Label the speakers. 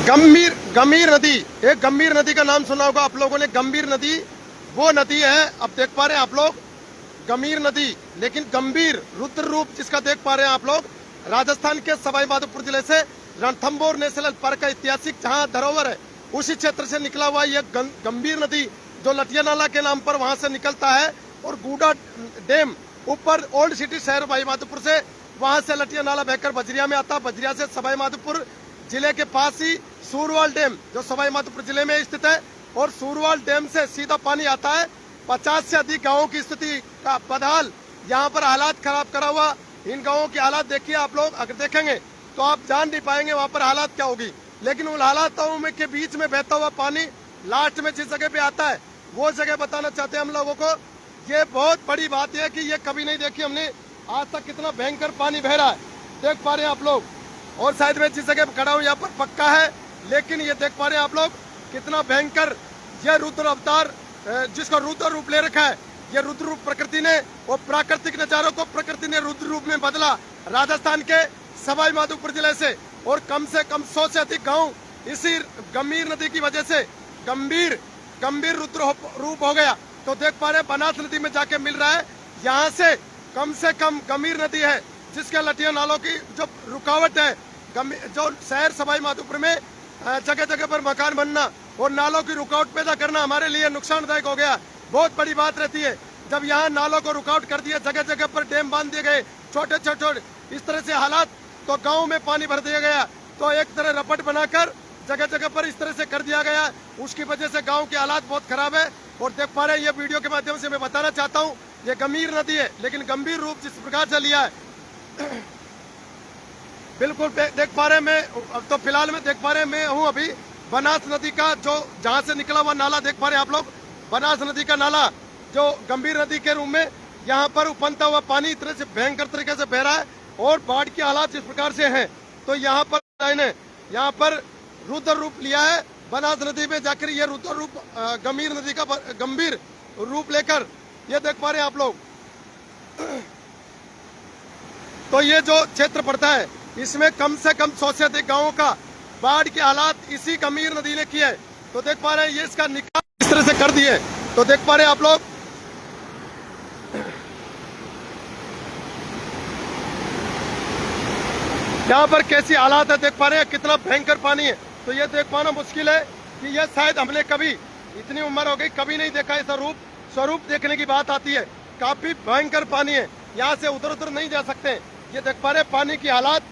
Speaker 1: गंभीर गंभीर नदी, एक गंभीर नदी का नाम सुना होगा आप लोगों ने। गंभीर नदी वो नदी है, अब देख पा रहे हैं आप लोग गंभीर नदी, लेकिन गंभीर रुद्र रूप जिसका देख पा रहे हैं आप लोग। राजस्थान के सवाई माधोपुर जिले से रणथंभौर नेशनल पार्क का ऐतिहासिक जहां धरोहर है उसी क्षेत्र से निकला हुआ ये गंभीर नदी जो लटिया नाला के नाम पर वहां से निकलता है और गूडा डैम ऊपर ओल्ड सिटी शहर सवाई माधोपुर से वहां से लटिया नाला बहकर बजरिया में आता है। बजरिया से सवाई माधोपुर जिले के पास ही सूरवाल डैम जो सवाई माधोपुर जिले में स्थित है और सूरवाल डैम से सीधा पानी आता है। 50 से अधिक गांवों की स्थिति का बदहाल, यहाँ पर हालात खराब करा हुआ। इन गांवों की हालात देखिए आप लोग, अगर देखेंगे तो आप जान नहीं पाएंगे वहाँ पर हालात क्या होगी। लेकिन उन हालातों में के बीच में बहता हुआ पानी लास्ट में जिस जगह पे आता है वो जगह बताना चाहते हैं हम लोगों को। ये बहुत बड़ी बात है कि ये कभी नहीं देखी हमने आज तक, कितना भयंकर पानी बह रहा है देख पा रहे हैं आप लोग। और शायद मैं जिस जगह खड़ा हूँ यहाँ पर पक्का है, लेकिन ये देख पा रहे हैं आप लोग कितना भयंकर यह रुद्र अवतार जिसका रुद्र रूप ले रखा है। ये रुद्र रूप प्रकृति ने और प्राकृतिक नजारों को प्रकृति ने रुद्र रूप में बदला राजस्थान के सवाई माधोपुर जिले से। और कम से कम 100 से अधिक गांव इसी गंभीर नदी की वजह से गंभीर रुद्र रूप हो गया। तो देख पा रहे हैं बनास नदी में जाके मिल रहा है। यहाँ से कम गंभीर नदी है जिसके लटिया नालों की जो रुकावट है, जो शहर सवाई माधोपुर में जगह जगह पर मकान बनना और नालों की रुकावट पैदा करना हमारे लिए नुकसानदायक हो गया। बहुत बड़ी बात रहती है जब यहाँ नालों को रुकावट कर दिया, जगह जगह पर डैम बांध दिए गए छोटे छोटे इस तरह से हालात, तो गाँव में पानी भर दिया गया। तो एक तरह रपट बनाकर जगह जगह पर इस तरह से कर दिया गया, उसकी वजह से गाँव के हालात बहुत खराब है। और देख पा रहे हैं ये वीडियो के माध्यम से मैं बताना चाहता हूँ ये गंभीर नदी है, लेकिन गंभीर रूप जिस प्रकार से लिया है बिल्कुल देख पा रहे हैं। मैं अब तो फिलहाल में देख पा रहे हैं मैं हूँ अभी बनास नदी का जो जहाँ से निकला हुआ नाला देख पा रहे हैं आप लोग। बनास नदी का नाला जो गंभीर नदी के रूप में यहाँ पर उफनता हुआ पानी इतने से भयंकर तरीके से बह रहा है और बाढ़ के हालात जिस प्रकार से हैं, तो यहाँ पर रुद्र रूप लिया है। बनास नदी में जाकर ये रुद्र रूप गंभीर नदी का गंभीर रूप लेकर ये देख पा रहे हैं आप लोग। तो ये जो क्षेत्र पड़ता है इसमें कम से कम 100 से अधिक गाँवों का बाढ़ के हालात इसी गंभीर नदी ने किए। तो देख पा रहे हैं ये इसका निकाल इस तरह से कर दिए। तो देख पा रहे हैं आप लोग यहाँ पर कैसी हालात है, देख पा रहे हैं कितना भयंकर पानी है। तो ये देख पाना मुश्किल है कि यह शायद हमने कभी, इतनी उम्र हो गई कभी नहीं देखा ऐसा स्वरूप देखने की बात आती है। काफी भयंकर पानी है, यहाँ से उधर नहीं जा सकते। ये देख पा रहे हैं पानी की हालात।